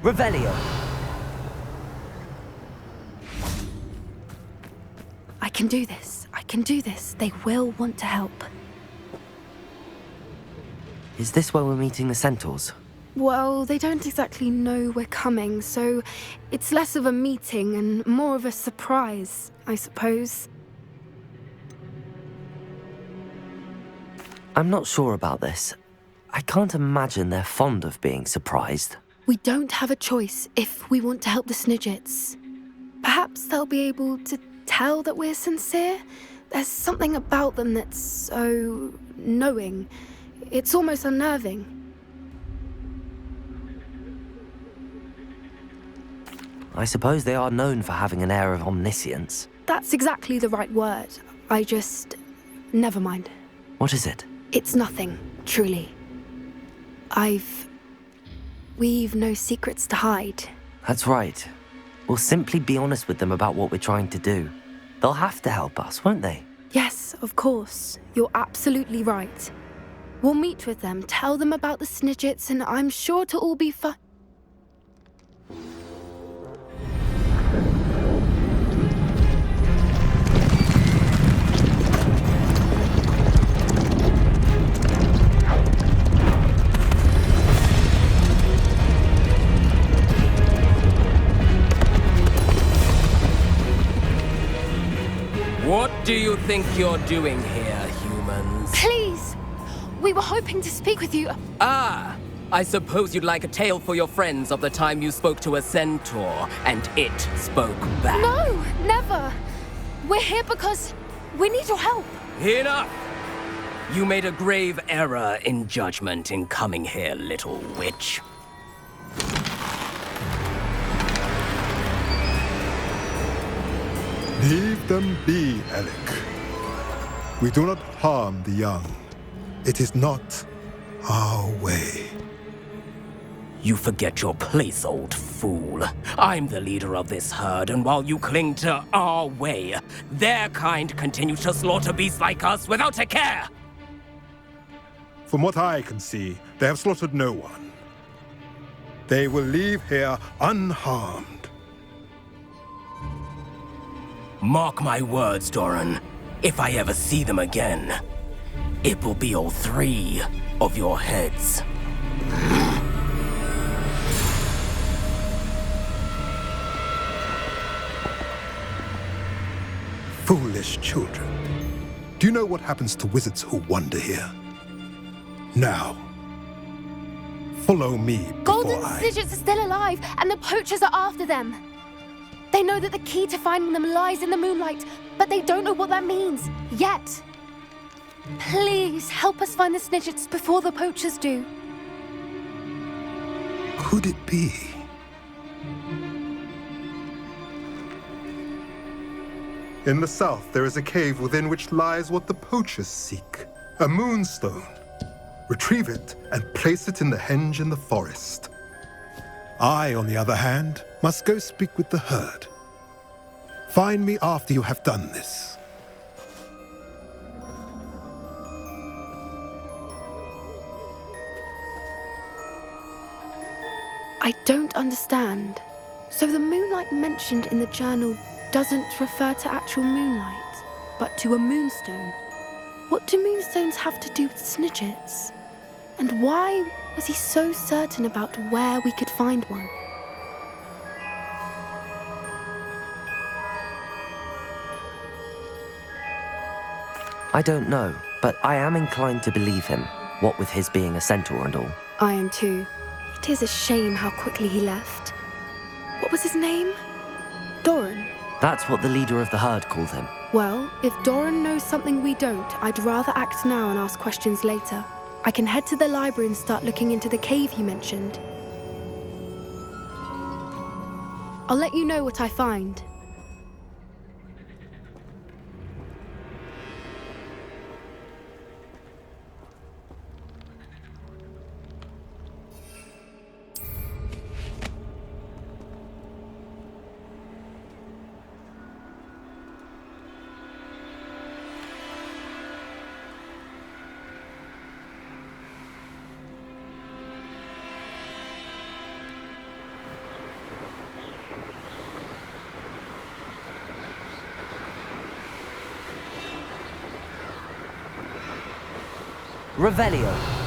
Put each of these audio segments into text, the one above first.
Revelio. I can do this. I can do this. They will want to help. Is this where we're meeting the centaurs? Well, they don't exactly know we're coming, so it's less of a meeting and more of a surprise, I suppose. I'm not sure about this. I can't imagine they're fond of being surprised. We don't have a choice if we want to help the Snidgets. Perhaps they'll be able to tell that we're sincere. There's something about them that's so knowing. It's almost unnerving. I suppose they are known for having an air of omniscience. That's exactly the right word. Never mind. What is it? It's nothing, truly. We've no secrets to hide. That's right. We'll simply be honest with them about what we're trying to do. They'll have to help us, won't they? Yes, of course. You're absolutely right. We'll meet with them, tell them about the Snidgets, and I'm sure it'll all be fine. What do you think you're doing here, humans? Please! We were hoping to speak with you. Ah! I suppose you'd like a tale for your friends of the time you spoke to a centaur, and it spoke back. No, never! We're here because we need your help. Enough! You made a grave error in judgment in coming here, little witch. Leave them be, Alec. We do not harm the young. It is not our way. You forget your place, old fool. I'm the leader of this herd, and while you cling to our way, their kind continue to slaughter beasts like us without a care! From what I can see, they have slaughtered no one. They will leave here unharmed. Mark my words, Doran. If I ever see them again, it will be all 3 of your heads. Foolish children. Do you know what happens to wizards who wander here? Now, follow me before Golden Snidgets are still alive, and the poachers are after them. They know that the key to finding them lies in the moonlight, but they don't know what that means, yet. Please, help us find the Snidgets before the poachers do. Could it be? In the south, there is a cave within which lies what the poachers seek. A moonstone. Retrieve it and place it in the henge in the forest. I, on the other hand, must go speak with the herd. Find me after you have done this. I don't understand. So the moonlight mentioned in the journal doesn't refer to actual moonlight, but to a moonstone. What do moonstones have to do with Snidgets? And why was he so certain about where we could find one? I don't know, but I am inclined to believe him, what with his being a centaur and all. I am too. It is a shame how quickly he left. What was his name? Doran. That's what the leader of the herd called him. Well, if Doran knows something we don't, I'd rather act now and ask questions later. I can head to the library and start looking into the cave you mentioned. I'll let you know what I find. Revelio.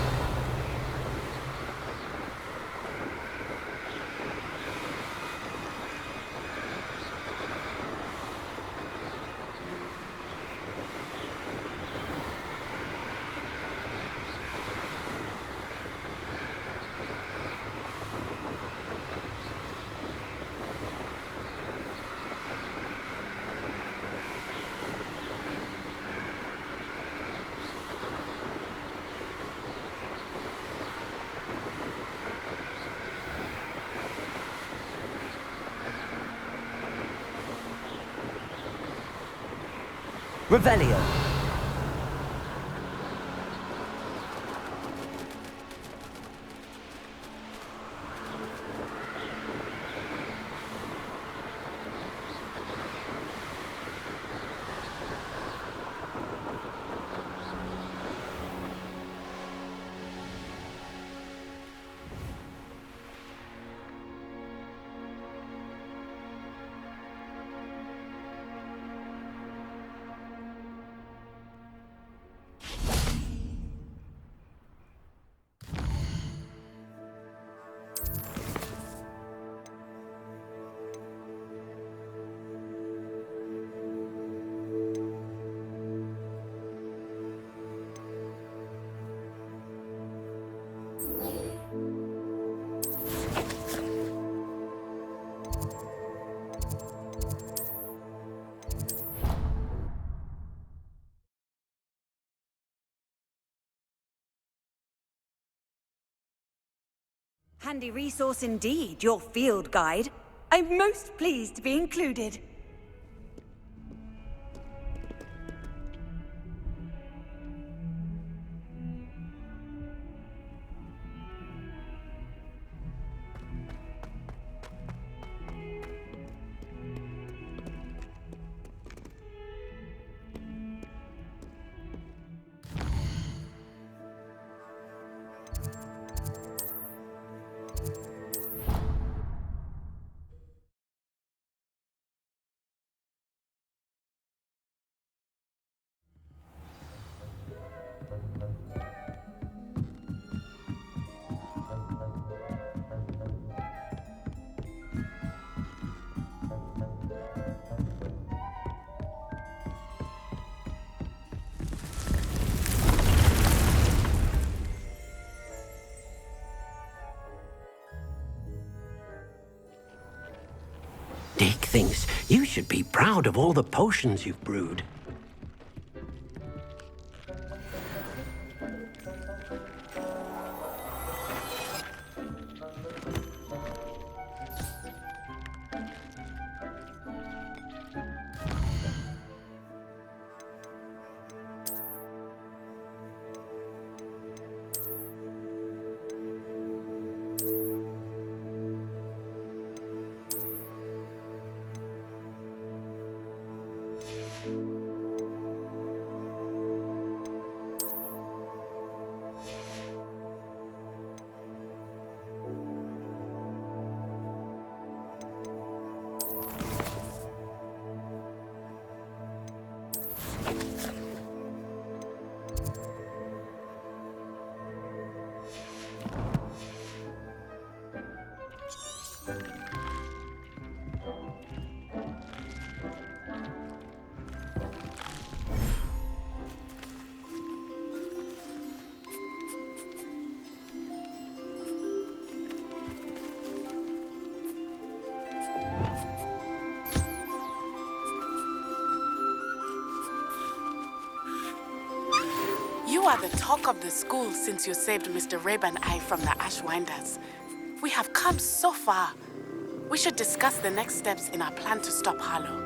Revelio. Handy resource indeed, your field guide. I'm most pleased to be included. Dick thinks you should be proud of all the potions you've brewed. You are the talk of the school since you saved Mr. Rabe and I from the Ashwinders. We have come so far. We should discuss the next steps in our plan to stop Harlow.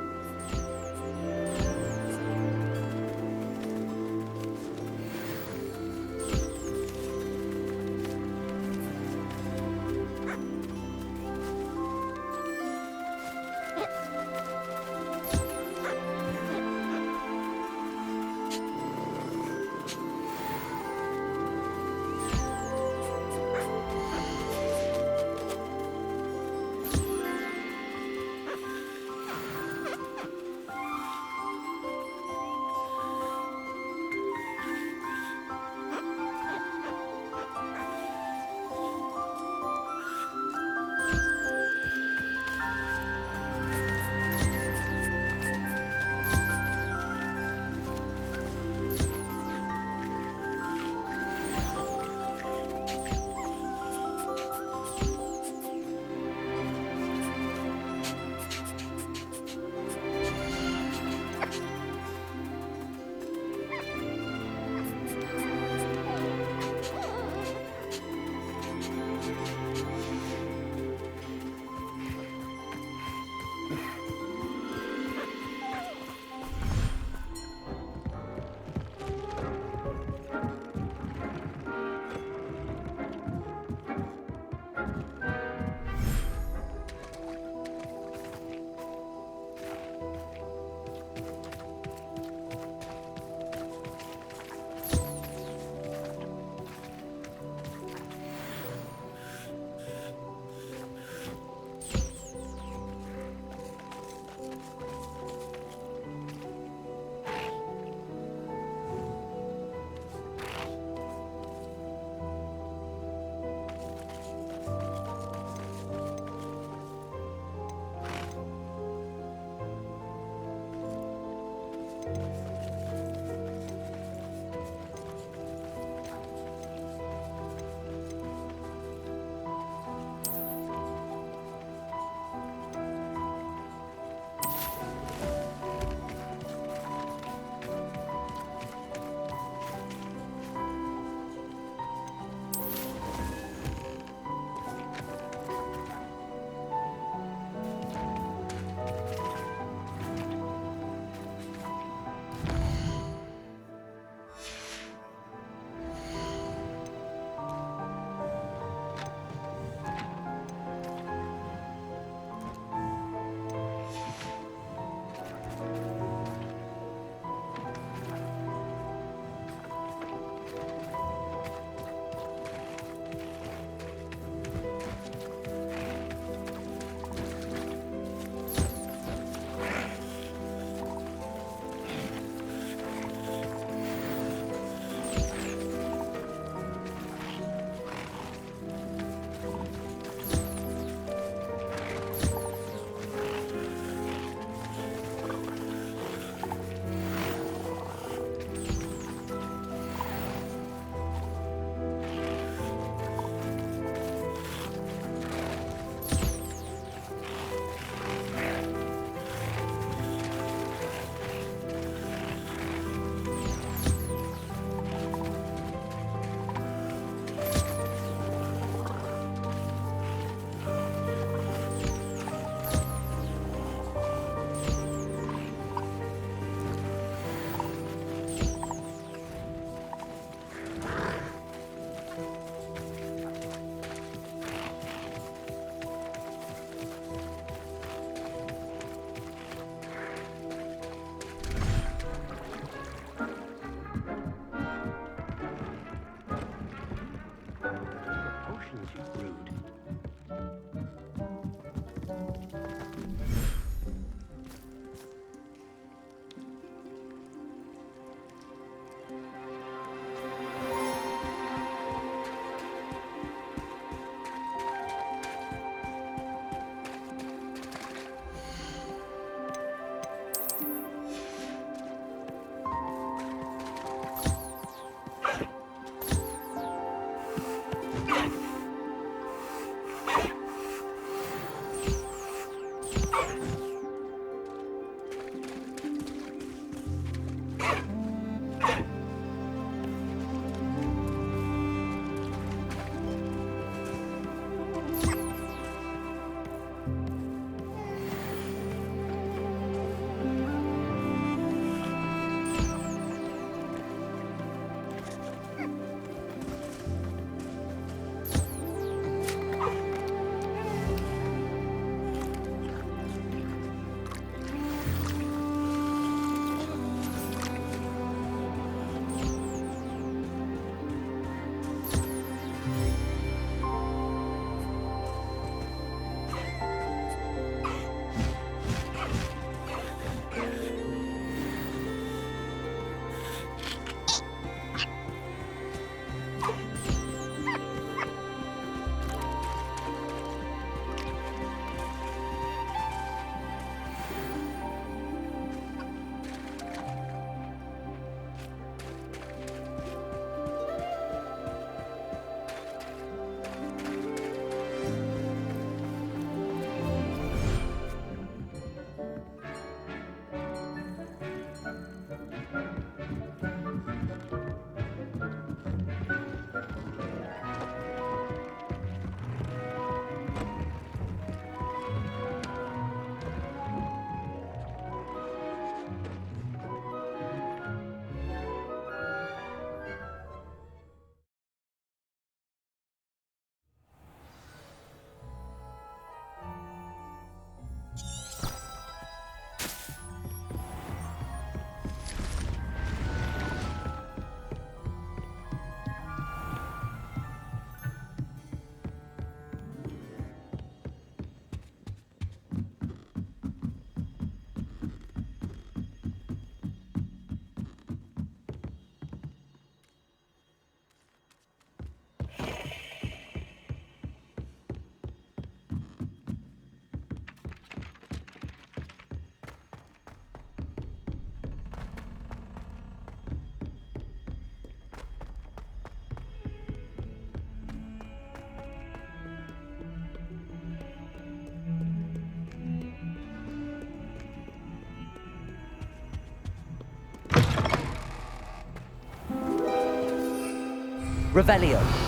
Revelio.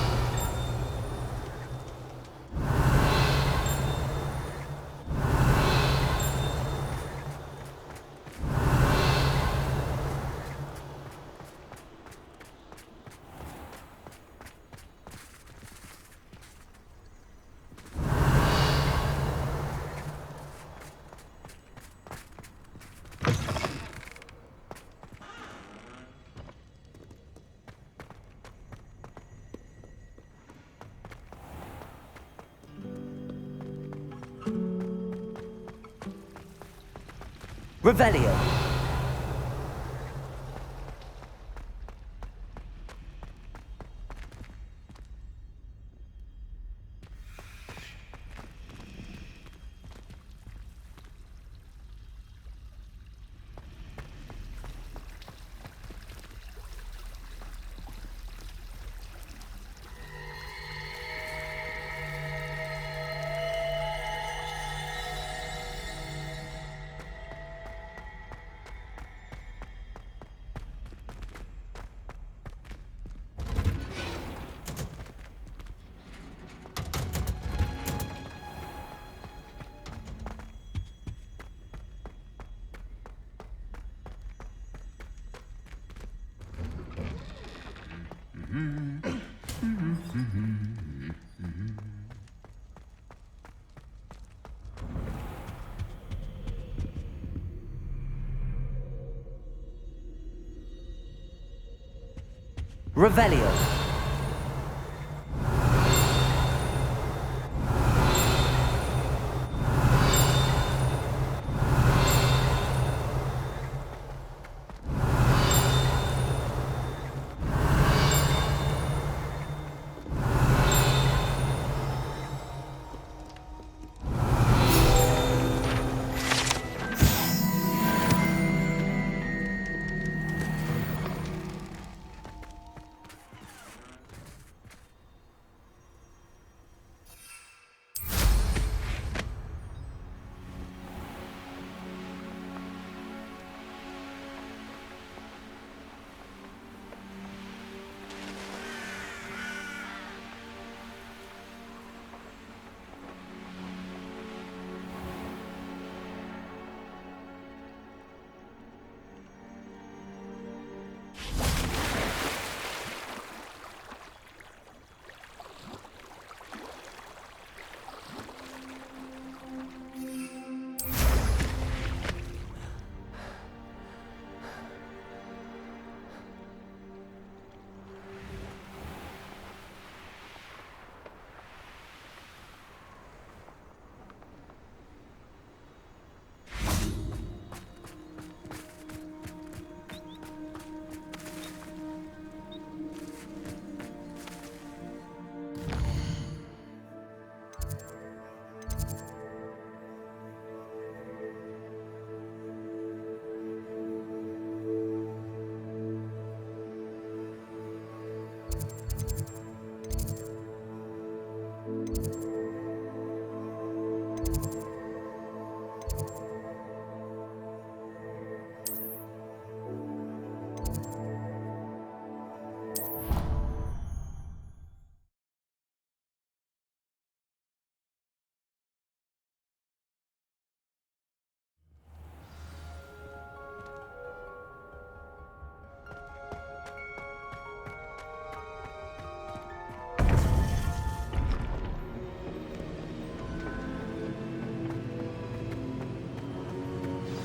Revelio. Revelio.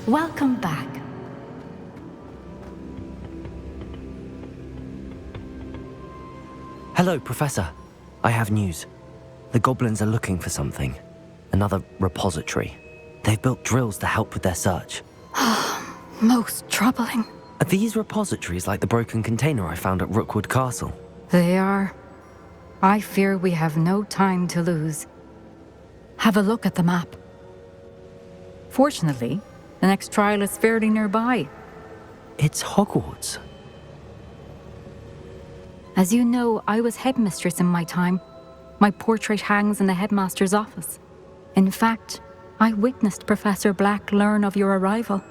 Welcome back. Hello, Professor. I have news. The goblins are looking for something. Another repository. They've built drills to help with their search. Most troubling. Are these repositories like the broken container I found at Rookwood Castle? They are. I fear we have no time to lose. Have a look at the map. Fortunately, the next trial is fairly nearby. It's Hogwarts. As you know, I was headmistress in my time. My portrait hangs in the headmaster's office. In fact, I witnessed Professor Black learn of your arrival.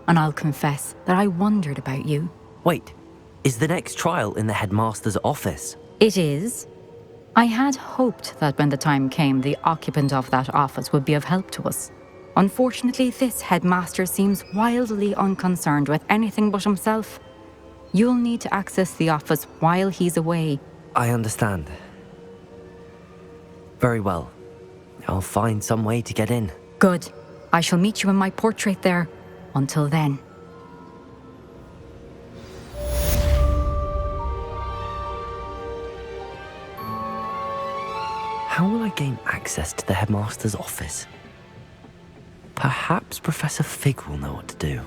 And I'll confess that I wondered about you. Wait, is the next trial in the headmaster's office? It is. I had hoped that when the time came, the occupant of that office would be of help to us. Unfortunately, this headmaster seems wildly unconcerned with anything but himself. You'll need to access the office while he's away. I understand. Very well. I'll find some way to get in. Good. I shall meet you in my portrait there. Until then. How will I gain access to the headmaster's office? Perhaps Professor Fig will know what to do.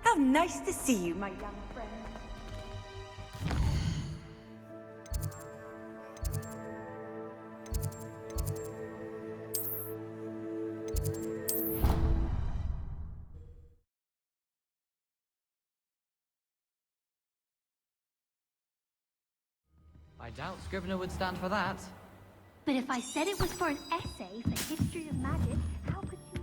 How nice to see you, my young friend. I doubt Scrivener would stand for that. But if I said it was for an essay for history of magic, how could you...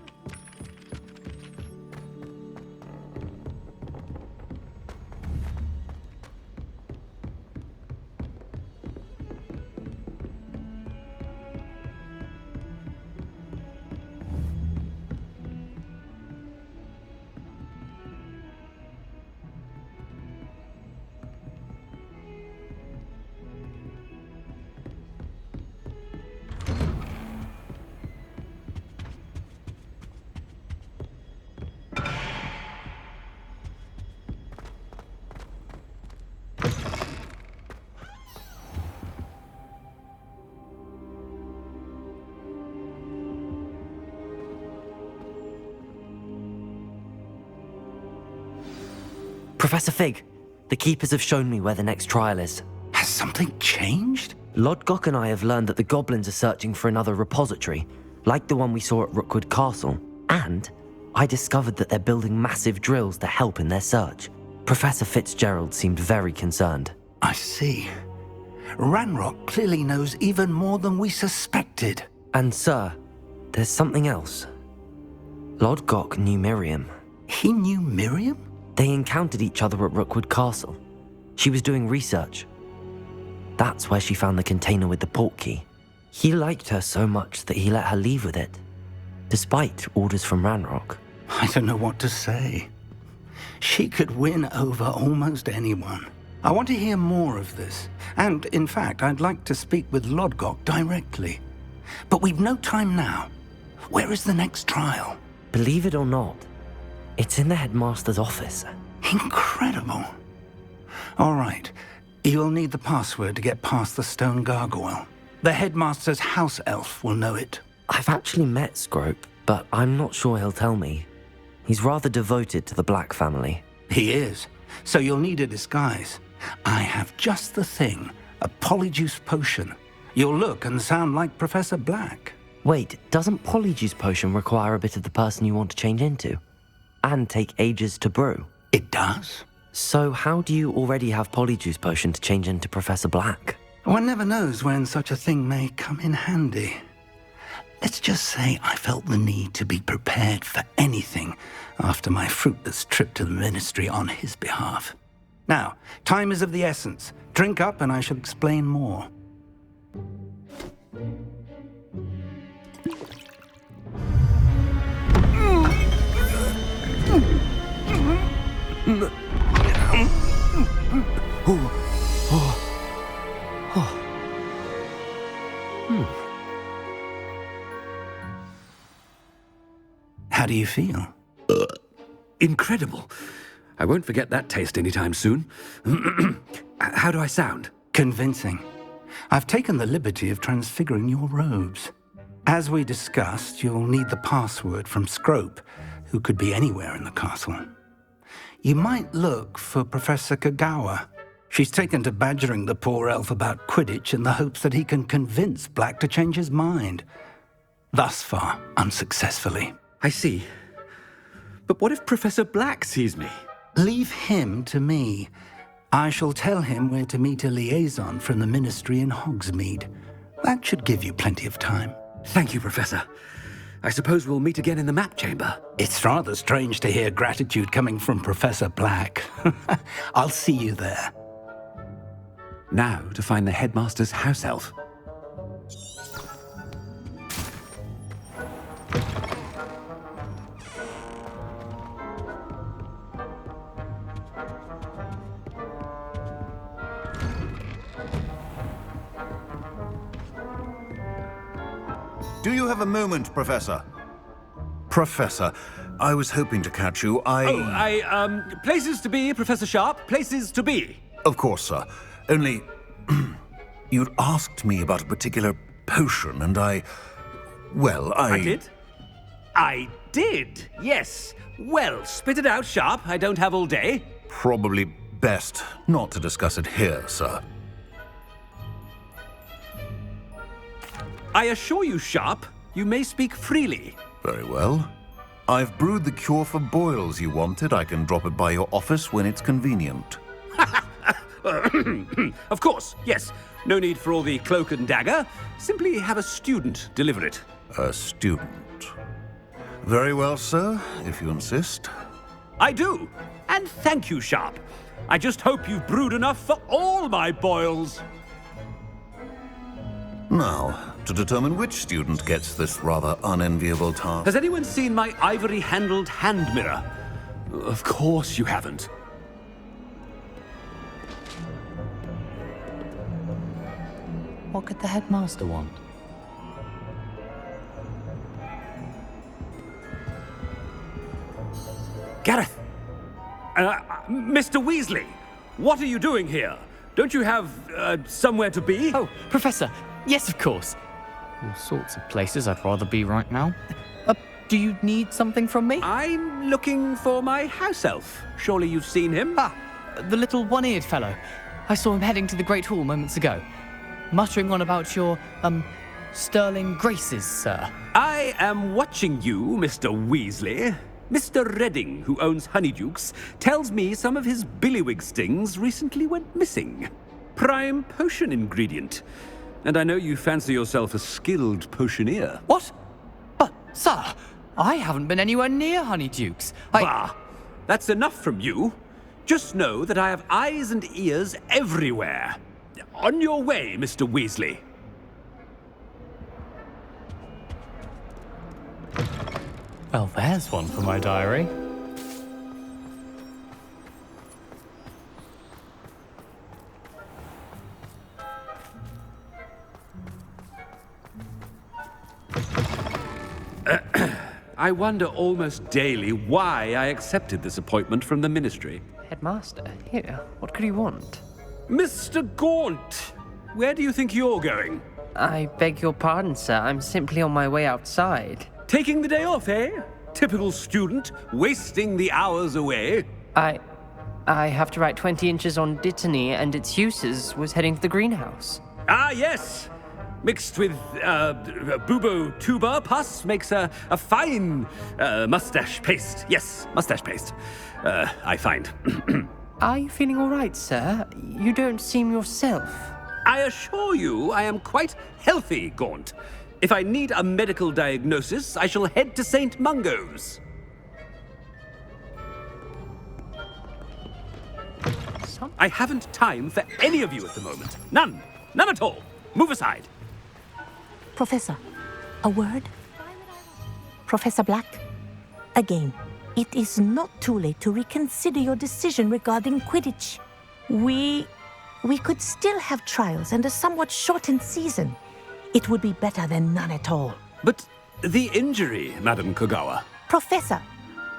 Professor Fig, the Keepers have shown me where the next trial is. Has something changed? Lodgok and I have learned that the goblins are searching for another repository, like the one we saw at Rookwood Castle. And I discovered that they're building massive drills to help in their search. Professor Fitzgerald seemed very concerned. I see. Ranrock clearly knows even more than we suspected. And sir, there's something else. Lodgok knew Miriam. He knew Miriam? They encountered each other at Rookwood Castle. She was doing research. That's where she found the container with the portkey. He liked her so much that he let her leave with it, despite orders from Ranrock. I don't know what to say. She could win over almost anyone. I want to hear more of this. And, in fact, I'd like to speak with Lodgok directly. But we've no time now. Where is the next trial? Believe it or not, it's in the headmaster's office. Incredible. All right. You'll need the password to get past the stone gargoyle. The headmaster's house elf will know it. I've actually met Scrope, but I'm not sure he'll tell me. He's rather devoted to the Black family. He is. So you'll need a disguise. I have just the thing. A polyjuice potion. You'll look and sound like Professor Black. Wait, doesn't Polyjuice Potion require a bit of the person you want to change into? And take ages to brew? It does. So how do you already have Polyjuice Potion to change into Professor Black? One never knows when such a thing may come in handy. Let's just say I felt the need to be prepared for anything after my fruitless trip to the Ministry on his behalf. Now, time is of the essence. Drink up and I shall explain more. How do you feel? Incredible. I won't forget that taste anytime soon. How do I sound? Convincing. I've taken the liberty of transfiguring your robes. As we discussed, you'll need the password from Scrope, who could be anywhere in the castle. You might look for Professor Kagawa. She's taken to badgering the poor elf about Quidditch in the hopes that he can convince Black to change his mind. Thus far, unsuccessfully. I see. But what if Professor Black sees me? Leave him to me. I shall tell him where to meet a liaison from the Ministry in Hogsmeade. That should give you plenty of time. Thank you, Professor. I suppose we'll meet again in the map chamber. It's rather strange to hear gratitude coming from Professor Black. I'll see you there. Now to find the headmaster's house elf. Do you have a moment, Professor? Professor, I was hoping to catch you. Places to be, Professor Sharp. Places to be. Of course, sir. Only, you'd asked me about a particular potion, and I did? I did, yes. Well, spit it out, Sharp. I don't have all day. Probably best not to discuss it here, sir. I assure you, Sharp, you may speak freely. Very well. I've brewed the cure for boils you wanted. I can drop it by your office when it's convenient. Of course, yes. No need for all the cloak and dagger. Simply have a student deliver it. A student. Very well, sir, if you insist. I do. And thank you, Sharp. I just hope you've brewed enough for all my boils. Now, to determine which student gets this rather unenviable task. Has anyone seen my ivory-handled hand mirror? Of course you haven't. What could the headmaster want? Gareth! Mr. Weasley, what are you doing here? Don't you have, somewhere to be? Oh, Professor, yes, of course. All sorts of places I'd rather be right now. Do you need something from me? I'm looking for my house elf. Surely you've seen him? Ah, the little one-eared fellow. I saw him heading to the Great Hall moments ago, muttering on about your, sterling graces, sir. I am watching you, Mr. Weasley. Mr. Redding, who owns Honeydukes, tells me some of his billywig stings recently went missing. Prime potion ingredient. And I know you fancy yourself a skilled potioneer. What? But, sir, I haven't been anywhere near Honeydukes. Bah! That's enough from you. Just know that I have eyes and ears everywhere. On your way, Mr. Weasley. Well, there's one for my diary. I wonder almost daily why I accepted this appointment from the Ministry. Headmaster, here, what could you want? Mr. Gaunt, where do you think you're going? I beg your pardon, sir. I'm simply on my way outside. Taking the day off, eh? Typical student, wasting the hours away. I have to write 20 inches on Dittany and its uses. Was heading to the greenhouse. Ah, yes. Mixed with bubo tuber pus makes a fine mustache paste. Yes, mustache paste. I find. Are you feeling all right, sir? You don't seem yourself. I assure you I am quite healthy, Gaunt. If I need a medical diagnosis, I shall head to St. Mungo's. I haven't time for any of you at the moment. None. None at all. Move aside. Professor, a word? Professor Black, again, it is not too late to reconsider your decision regarding Quidditch. We could still have trials and a somewhat shortened season. It would be better than none at all. But the injury, Madam Kogawa. Professor,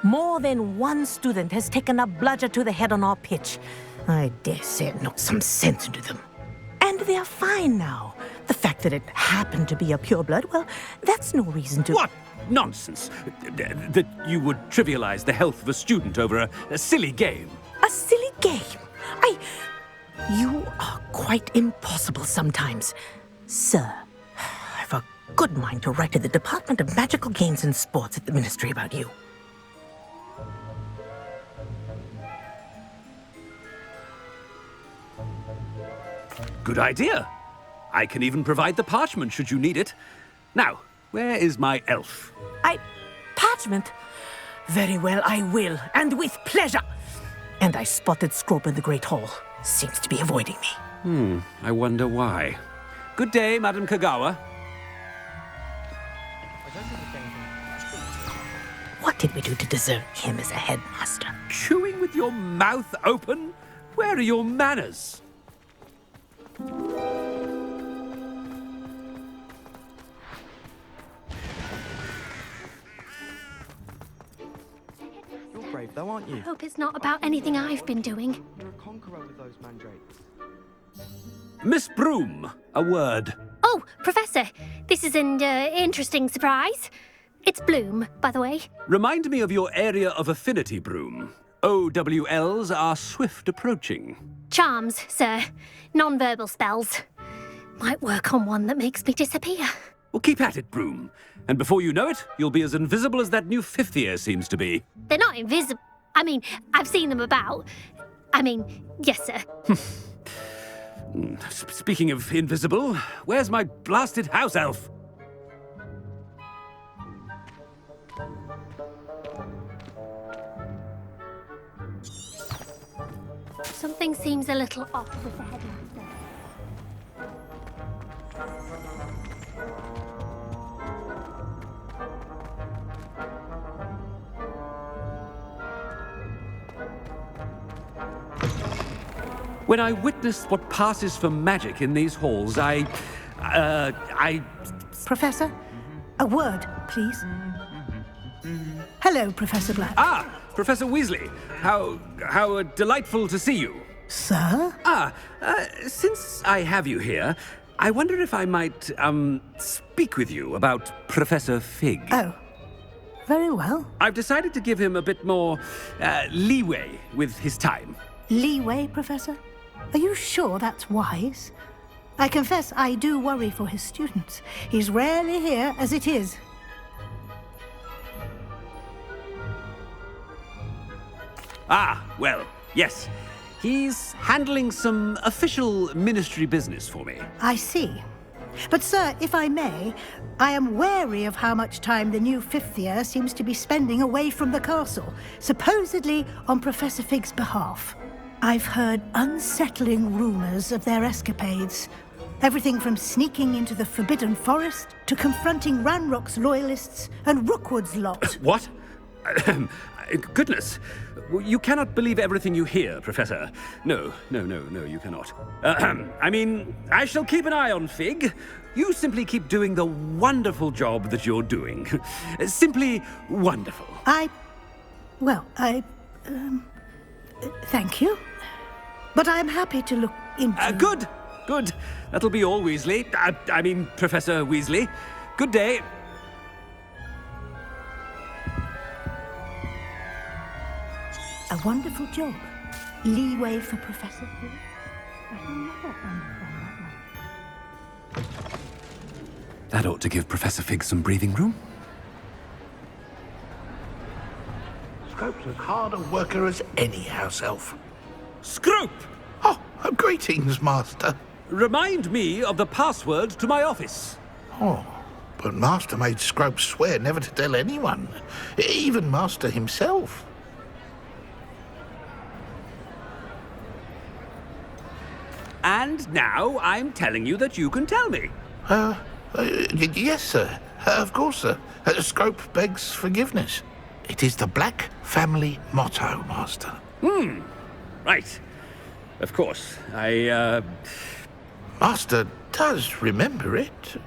more than one student has taken a bludger to the head on our pitch. I dare say it knocked some sense into them. And they're fine now. The fact that it happened to be a pureblood, well, that's no reason to... What nonsense! That you would trivialize the health of a student over a silly game. A silly game? You are quite impossible sometimes. Sir, I've a good mind to write to the Department of Magical Games and Sports at the Ministry about you. Good idea. I can even provide the parchment should you need it. Now, where is my elf? Parchment? Very well, I will, and with pleasure. And I spotted Scrope in the Great Hall. Seems to be avoiding me. I wonder why. Good day, Madam Kagawa. What did we do to deserve him as a headmaster? Chewing with your mouth open? Where are your manners? You're brave though, aren't you? I hope it's not about anything I've been doing. You're a conqueror with those mandrakes. Miss Broom, a word. Oh, Professor, this is an interesting surprise. It's Bloom, by the way. Remind me of your area of affinity, Broom. OWLs are swift approaching. Charms, sir. Non-verbal spells. Might work on one that makes me disappear. Well, keep at it, Broom. And before you know it, you'll be as invisible as that new fifth year seems to be. They're not invisible. I mean, I've seen them about. I mean, yes, sir. Speaking of invisible, where's my blasted house elf? Something seems a little off with the headmaster. When I witness what passes for magic in these halls, I... Professor, a word, please. Hello, Professor Black. Ah, Professor Weasley. How delightful to see you. Sir? Since I have you here, I wonder if I might, speak with you about Professor Fig. Oh, very well. I've decided to give him a bit more, leeway with his time. Leeway, Professor? Are you sure that's wise? I confess I do worry for his students. He's rarely here as it is. Ah, well, yes. He's handling some official ministry business for me. I see. But, sir, if I may, I am wary of how much time the new fifth year seems to be spending away from the castle, supposedly on Professor Fig's behalf. I've heard unsettling rumors of their escapades. Everything from sneaking into the Forbidden Forest to confronting Ranrock's loyalists and Rookwood's lot. What? Goodness. You cannot believe everything you hear, Professor. No, you cannot. I mean, I shall keep an eye on Fig. You simply keep doing the wonderful job that you're doing. Simply wonderful. Thank you. But I'm happy to look into... Good. That'll be all, Weasley. I mean, Professor Weasley. Good day. A wonderful job. Leeway for Professor Fig. I will never understand that one. That ought to give Professor Fig some breathing room. Scrope's as hard a worker as any house elf. Scrope! Oh, greetings, Master. Remind me of the password to my office. Oh, but Master made Scrope swear never to tell anyone, even Master himself. And now I'm telling you that you can tell me. Yes, sir. Of course, sir. Scrope begs forgiveness. It is the Black family motto, Master. Right. Of course. Master does remember it.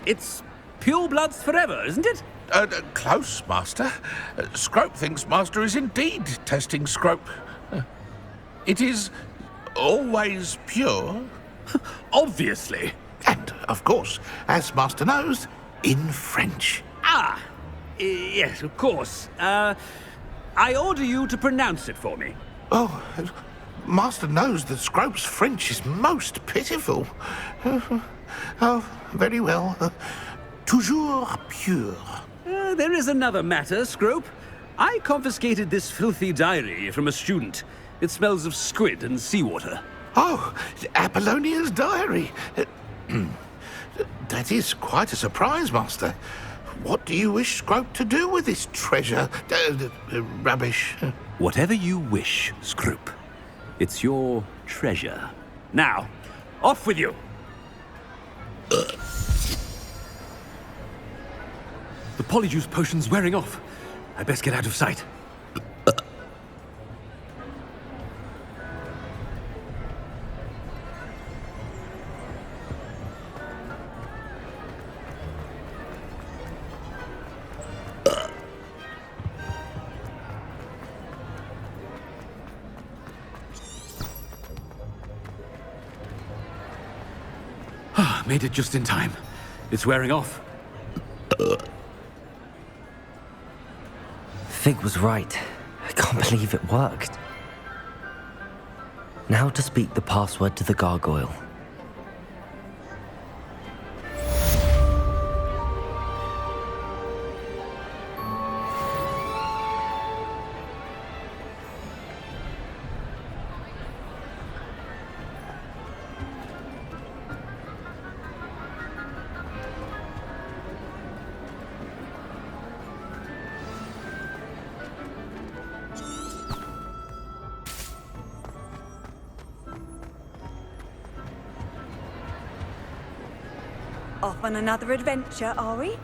It's pure bloods forever, isn't it? Close, Master. Scrope thinks Master is indeed testing Scrope. It is always pure. Obviously. And, of course, as Master knows, in French. Yes, of course. I order you to pronounce it for me. Oh, Master knows that Scrope's French is most pitiful. Oh, very well. toujours pure. There is another matter, Scrope. I confiscated this filthy diary from a student. It smells of squid and seawater. Oh, Apollonia's diary. That is quite a surprise, Master. What do you wish Scrope to do with this treasure? Rubbish. Whatever you wish, Scrope. It's your treasure. Now, off with you! The polyjuice potion's wearing off. I best get out of sight. Made it just in time. It's wearing off. Fig was right. I can't believe it worked. Now to speak the password to the gargoyle. Off on another adventure, are we?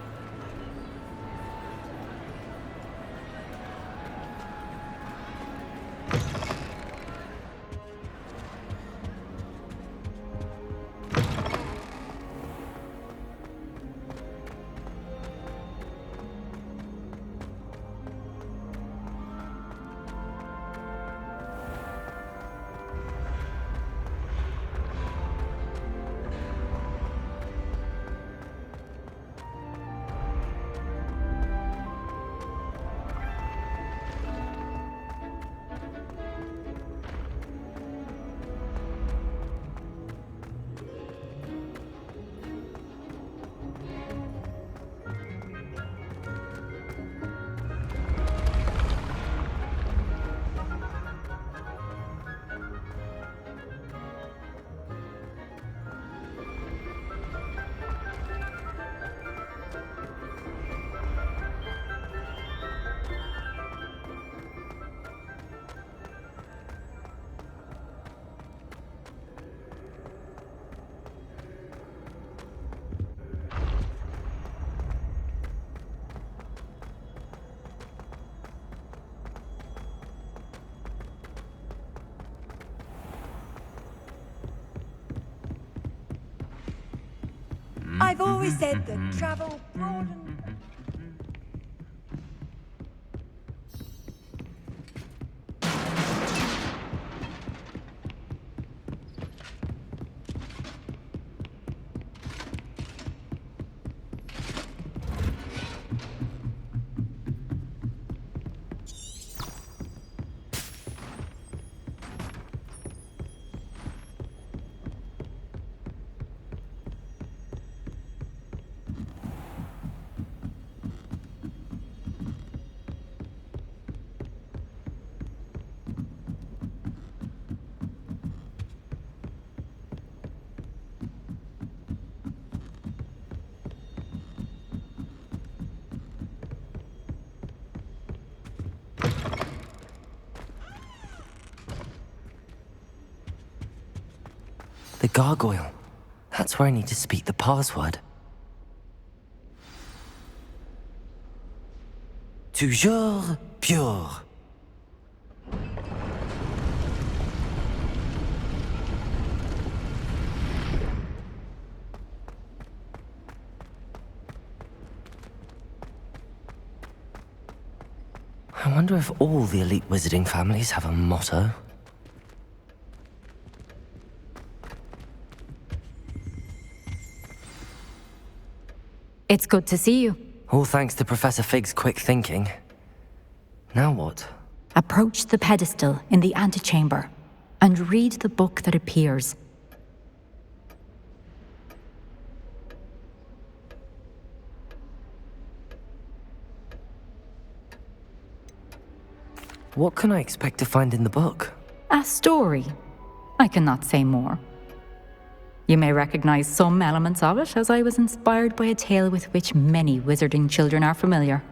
I've always said that travel broadens. The gargoyle. That's where I need to speak the password. Toujours pure. I wonder if all the elite wizarding families have a motto. It's good to see you. All thanks to Professor Fig's quick thinking. Now what? Approach the pedestal in the antechamber and read the book that appears. What can I expect to find in the book? A story. I cannot say more. You may recognize some elements of it, as I was inspired by a tale with which many wizarding children are familiar.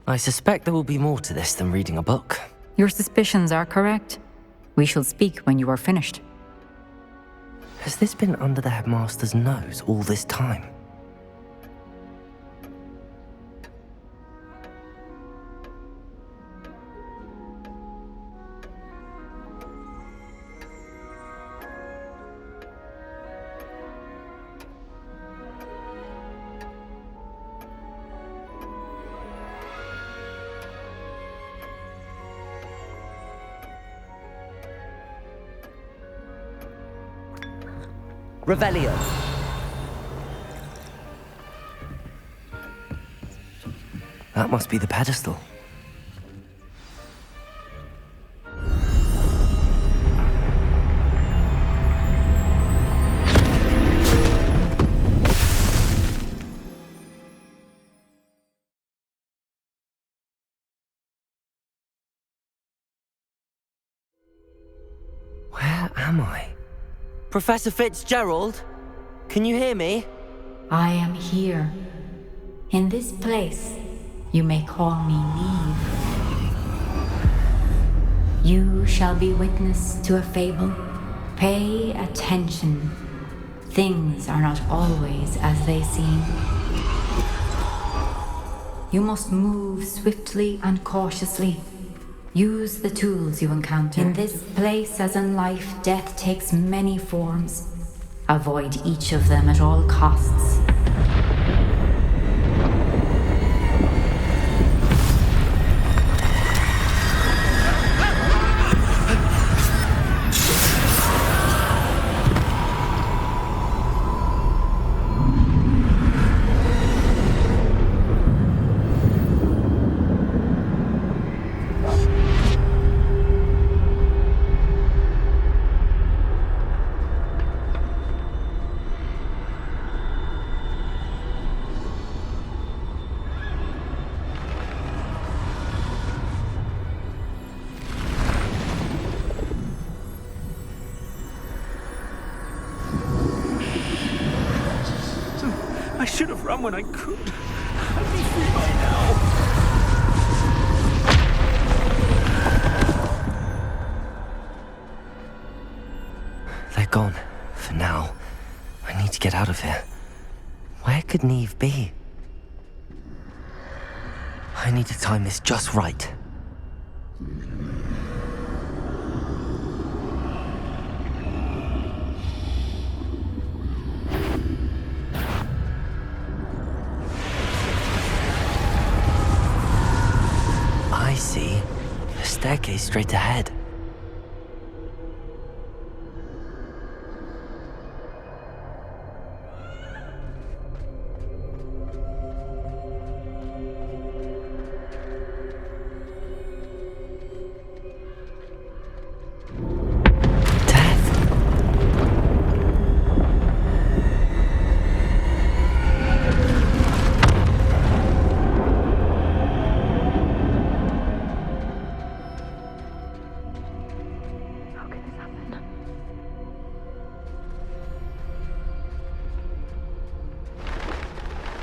I suspect there will be more to this than reading a book. Your suspicions are correct. We shall speak when you are finished. Has this been under the headmaster's nose all this time? Revelio. That must be the pedestal. Where am I? Professor Fitzgerald? Can you hear me? I am here. In this place, you may call me Neve. You shall be witness to a fable. Pay attention. Things are not always as they seem. You must move swiftly and cautiously. Use the tools you encounter. In this place, as in life, death takes many forms. Avoid each of them at all costs. I should have run when I could. I'd be free by now. They're gone. For now. I need to get out of here. Where could Neve be? I need to time this just right. I see. A staircase straight ahead.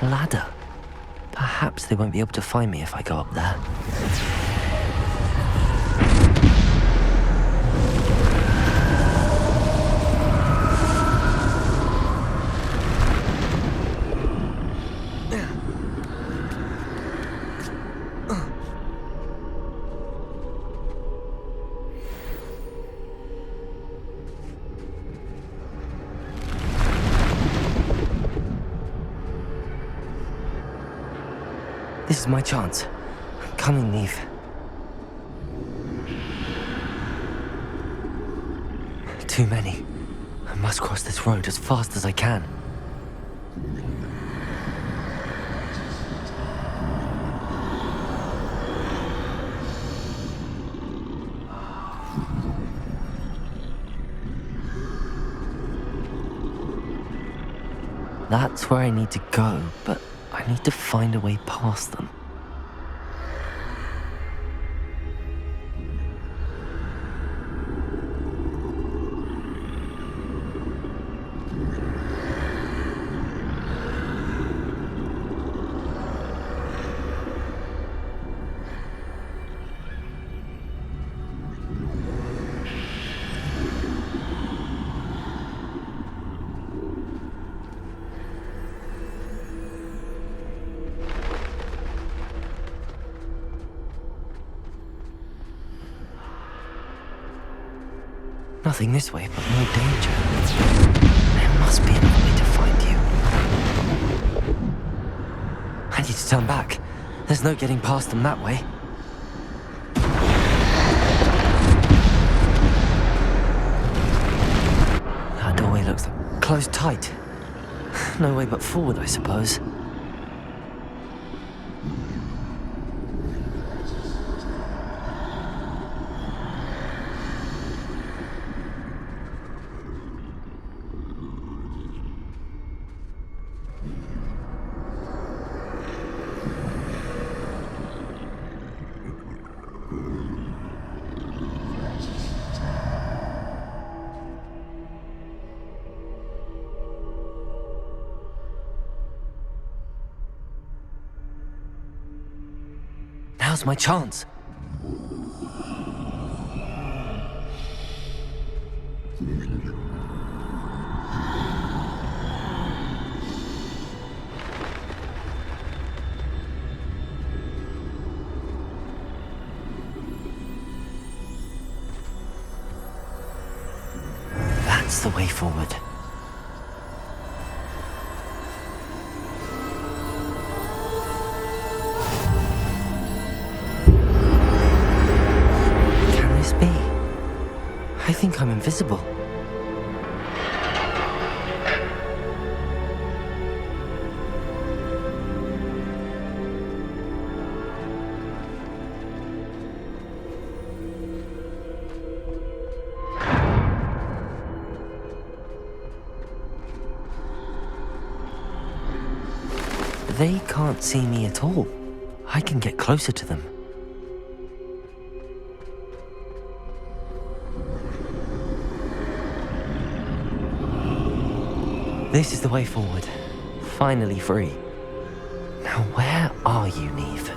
Ladder. Perhaps they won't be able to find me if I go up there. This is my chance. I'm coming, Neve. Too many. I must cross this road as fast as I can. That's where I need to go, but I I need to find a way past them. Nothing this way, but more danger. There must be another way to find you. I need to turn back. There's no getting past them that way. That doorway looks closed tight. No way but forward, I suppose. Now's my chance. That's the way forward. I think I'm invisible. They can't see me at all. I can get closer to them. This is the way forward. Finally free. Now where are you, Neve?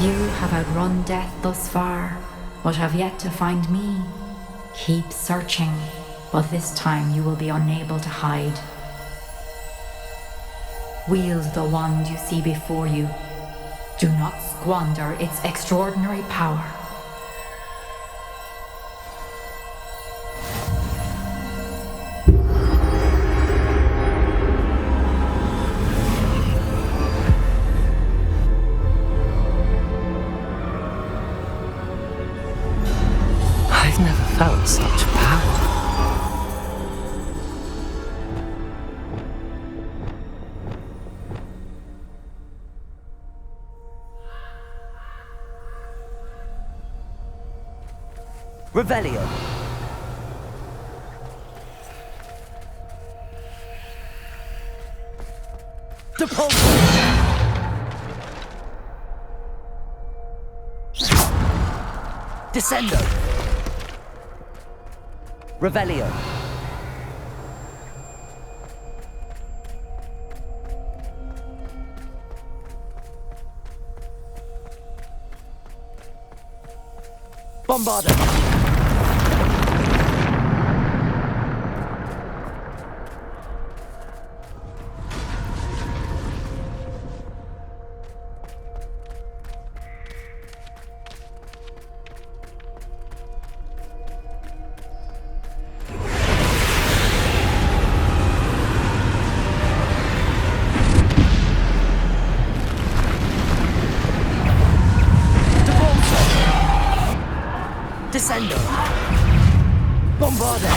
You have outrun death thus far, but have yet to find me. Keep searching, but this time you will be unable to hide. Wield the wand you see before you. Do not squander its extraordinary power. I've never felt such power. Revelio. Depulso. Descendo. Revelio. Bombarda. Descendo. Bombarda.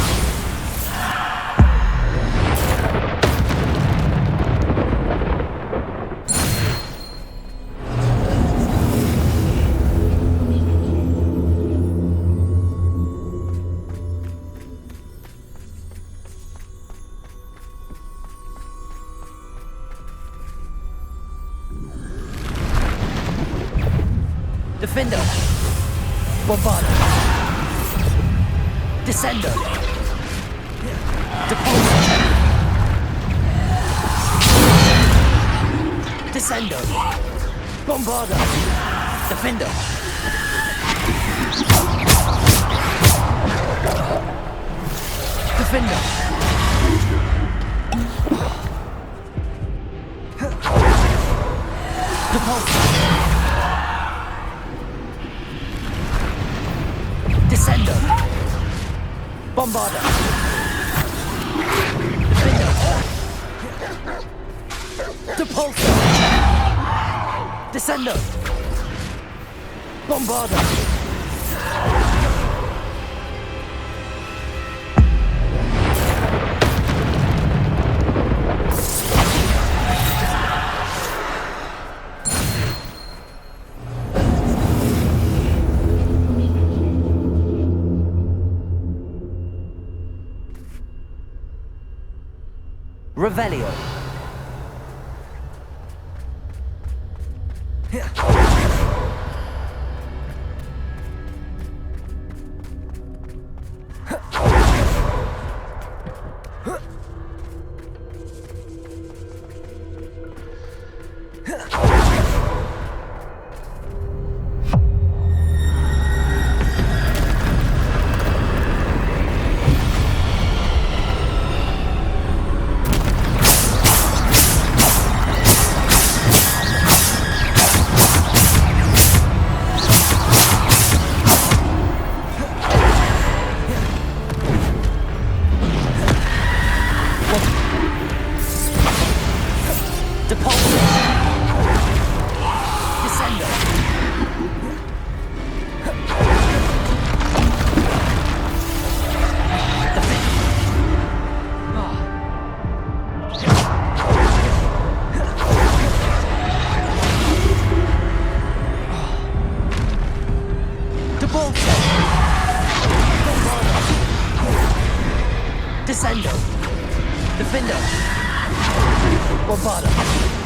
Defender. Bombarda. Descender. Depulsor. Descender. Bombarda. Defender. Defender. Depulsor. Descender. Bombarda. Defender. Depulsor. Descender. Bombarda. Revelio. Descendo. Defender. Bombarda.